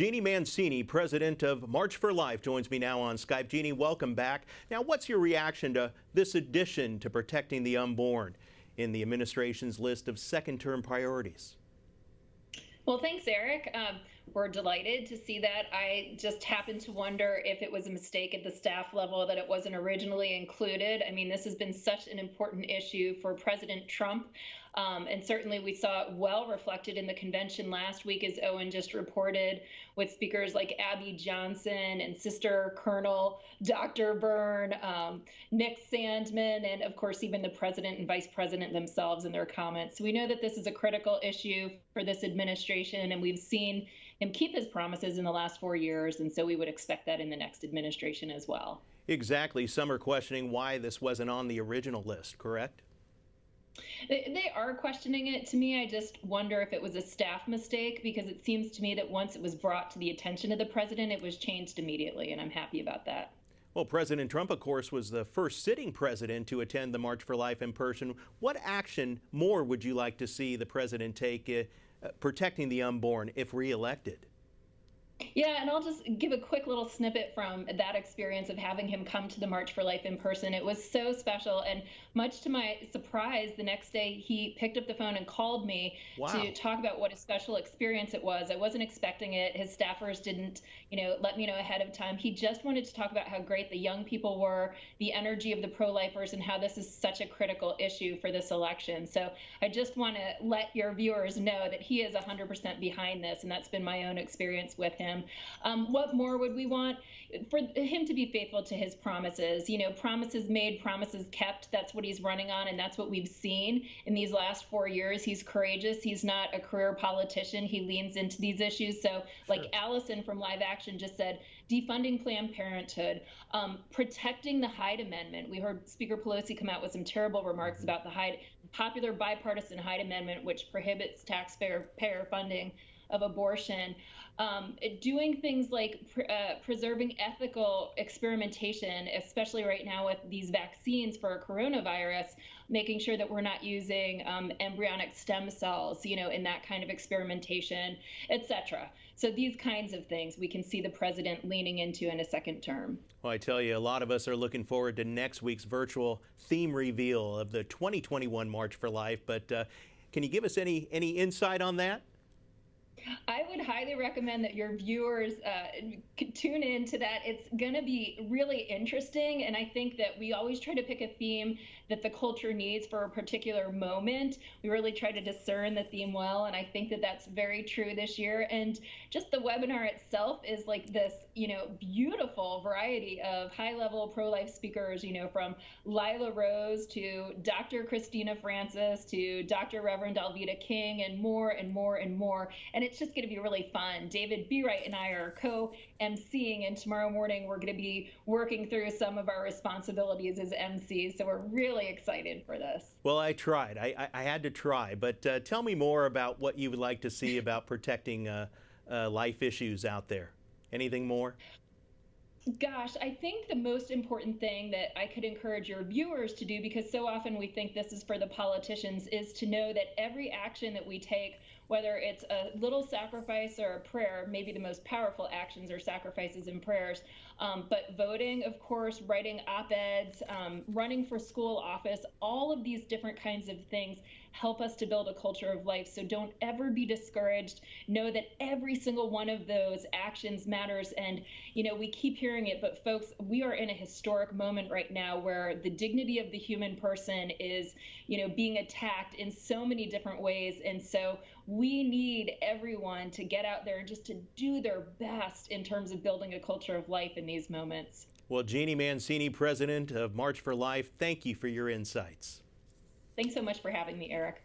Jeanne Mancini, president of March for Life, joins me now on Skype. Jeanne, welcome back. Now, what's your reaction to this addition to protecting the unborn in the administration's list of second-term priorities? Well, thanks, Eric. We're delighted to see that. I just happen to wonder if it was a mistake at the staff level that it wasn't originally included. I mean, this has been such an important issue for President Trump. And certainly we saw it well reflected in the convention last week, as Owen just reported, with speakers like Abby Johnson and Sister Colonel Dr. Byrne, Nick Sandman, and of course, even the president and vice president themselves in their comments. We know that this is a critical issue for this administration, and we've seen him keep his promises in the last 4 years, and so we would expect that in the next administration as well. Exactly. Some are questioning why this wasn't on the original list, correct? They are questioning it. To me, I just wonder if it was a staff mistake, because it seems to me that once it was brought to the attention of the president, it was changed immediately, and I'm happy about that. Well, President Trump, of course, was the first sitting president to attend the March for Life in person. What action more would you like to see the president take protecting the unborn if reelected? Yeah, and I'll just give a quick little snippet from that experience of having him come to the March for Life in person. It was so special, and much to my surprise, the next day he picked up the phone and called me to talk about what a special experience it was. I wasn't expecting it. His staffers didn't, let me know ahead of time. He just wanted to talk about how great the young people were, the energy of the pro-lifers, and how this is such a critical issue for this election. So I just want to let your viewers know that he is 100% behind this, and that's been my own experience with him. What more would we want? For him to be faithful to his promises, promises made, promises kept. That's what he's running on, and that's what we've seen in these last 4 years. He's courageous. He's not a career politician. He leans into these issues. So like Allison from Live Action just said, defunding Planned Parenthood, protecting the Hyde Amendment. We heard Speaker Pelosi come out with some terrible remarks about the popular bipartisan Hyde Amendment, which prohibits taxpayer funding of abortion, doing things like preserving ethical experimentation, especially right now with these vaccines for coronavirus, making sure that we're not using embryonic stem cells, in that kind of experimentation, etc. So these kinds of things we can see the president leaning into in a second term. Well, I tell you, a lot of us are looking forward to next week's virtual theme reveal of the 2021 March for Life, but can you give us any insight on that? I would highly recommend that your viewers tune in to that. It's going to be really interesting, and I think that we always try to pick a theme that the culture needs for a particular moment. We really try to discern the theme well, and I think that that's very true this year. And just the webinar itself is like this, beautiful variety of high-level pro-life speakers, from Lila Rose to Dr. Christina Francis to Dr. Reverend Alveda King, and more and more and more. And it's just going to be really fun. David B. Wright and I are co-emceeing, and tomorrow morning we're going to be working through some of our responsibilities as MCs. So we're really excited for this. Well, I tried. I had to try. But tell me more about what you would like to see about protecting life issues out there. Anything more? Gosh, I think the most important thing that I could encourage your viewers to do, because so often we think this is for the politicians, is to know that every action that we take, whether it's a little sacrifice or a prayer, maybe the most powerful actions are sacrifices and prayers, but voting, of course, writing op-eds, running for school office, all of these different kinds of things help us to build a culture of life. So don't ever be discouraged. Know that every single one of those actions matters. And, we keep hearing it, but folks, we are in a historic moment right now where the dignity of the human person is, being attacked in so many different ways. And so we need everyone to get out there and just to do their best in terms of building a culture of life in these moments. Well, Jeanne Mancini, president of March for Life, thank you for your insights. Thanks so much for having me, Eric.